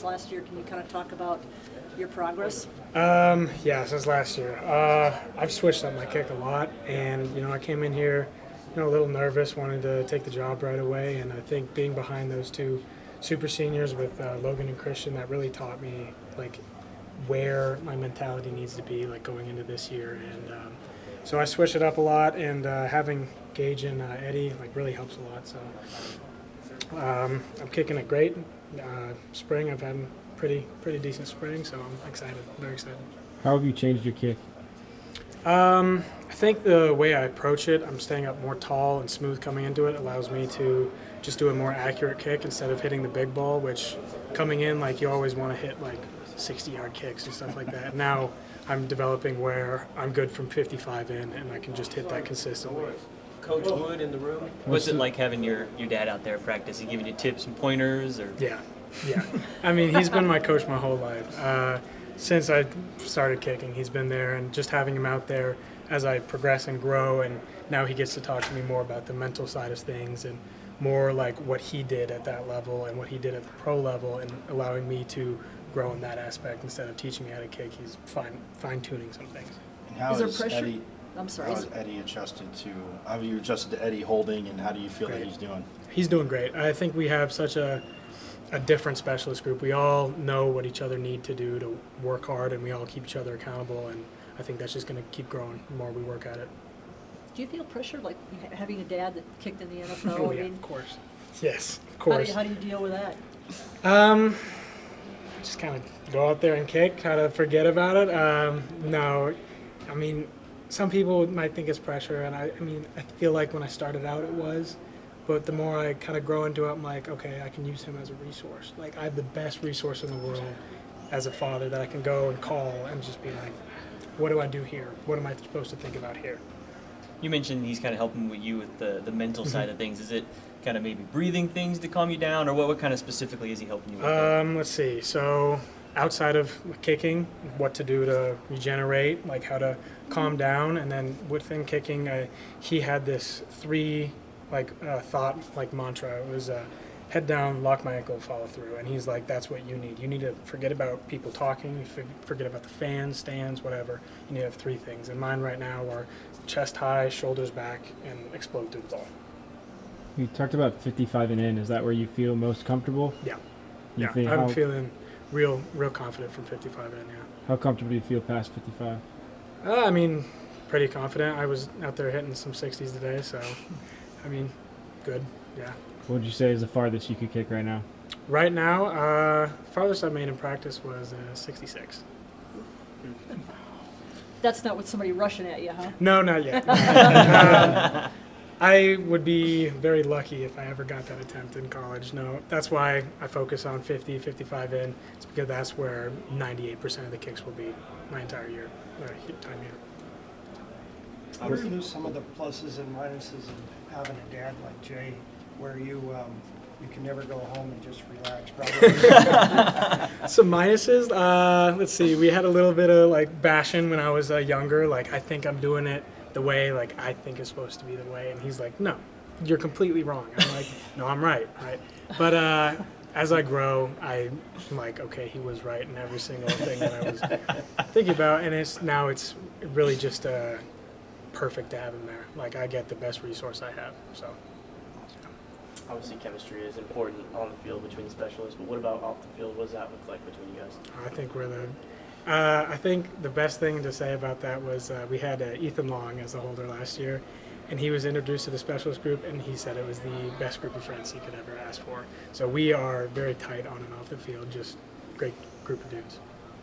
last year. Can you kind of talk about your progress? Yeah, since last year. I've switched up my kick a lot, and I came in here, a little nervous, wanted to take the job right away, and I think being behind those two super seniors with Logan and Christian, that really taught me like where my mentality needs to be like going into this year, and so I switched it up a lot, and having Gage and Eddie like really helps a lot. So I'm kicking it great. Spring, I've had pretty decent spring, so I'm excited, very excited. How have you changed your kick? I think the way I approach it, I'm staying up more tall and smooth coming into it, allows me to just do a more accurate kick instead of hitting the big ball, which coming in, like you always want to hit like 60-yard kicks and stuff like that. Now I'm developing where I'm good from 55 in, and I can just hit that consistently. Coach Wood in the room. What's it like having your dad out there practicing, giving you tips and pointers? Or Yeah. I mean, he's been my coach my whole life. Since I started kicking, he's been there, and just having him out there as I progress and grow, and now he gets to talk to me more about the mental side of things and more like what he did at that level and what he did at the pro level, and allowing me to grow in that aspect instead of teaching me how to kick. He's fine-tuning some things. And how Is there is pressure? Eddie? I'm sorry. How is Eddie adjusted to? How have you adjusted to Eddie holding, and how do you feel that he's doing? He's doing great. I think we have such a different specialist group. We all know what each other need to do to work hard, and we all keep each other accountable, and I think that's just going to keep growing the more we work at it. Do you feel pressure, like having a dad that kicked in the NFL? Oh, I yeah, mean, of course. Yes, of how course. do you deal with that? Just kind of go out there and kick, kind of forget about it. No, I mean, some people might think it's pressure, and I feel like when I started out it was, but the more I kind of grow into it, I'm like, okay, I can use him as a resource. Like, I have the best resource in the world as a father that I can go and call and just be like, what do I do here? What am I supposed to think about here? you mentioned he's kind of helping with you with the mental side of things. Is it kind of maybe breathing things to calm you down, or what kind of specifically is he helping you with? Let's see. So outside of kicking, what to do to regenerate, like how to calm down, and then within kicking, he had this thought mantra. It was head down, lock my ankle, follow through. And he's like, that's what you need. You need to forget about people talking, forget about the fans, stands, whatever. You need to have three things. And mine right now are chest high, shoulders back, and explode through the ball. You talked about 55 and in. Is that where you feel most comfortable? Yeah. I'm feeling real confident from 55 in, yeah. How comfortable do you feel past 55? Pretty confident. I was out there hitting some 60s today, so, good, yeah. What would you say is the farthest you could kick right now? Right now, farthest I made in practice was 66. That's not with somebody rushing at you, huh? No, not yet. I would be very lucky if I ever got that attempt in college. No, that's why I focus on 50, 55 in. It's because that's where 98% of the kicks will be my entire year, time here. How do you lose some of the pluses and minuses of having a dad like Jay, where you can never go home and just relax? Probably. Some minuses. Let's see. We had a little bit of bashing when I was younger. I think I'm doing it the way I think it's supposed to be the way, and he's like, no, you're completely wrong. I'm like, no, I'm right. But as I grow, I'm like, okay, he was right in every single thing that I was thinking about, and it's really just perfect to have him there. I get the best resource I have. So. Obviously, chemistry is important on the field between specialists, but what about off the field? What does that look like between you guys? I think the best thing to say about that was we had Ethan Long as a holder last year, and he was introduced to the specialist group, and he said it was the best group of friends he could ever ask for. So we are very tight on and off the field, just great group of dudes.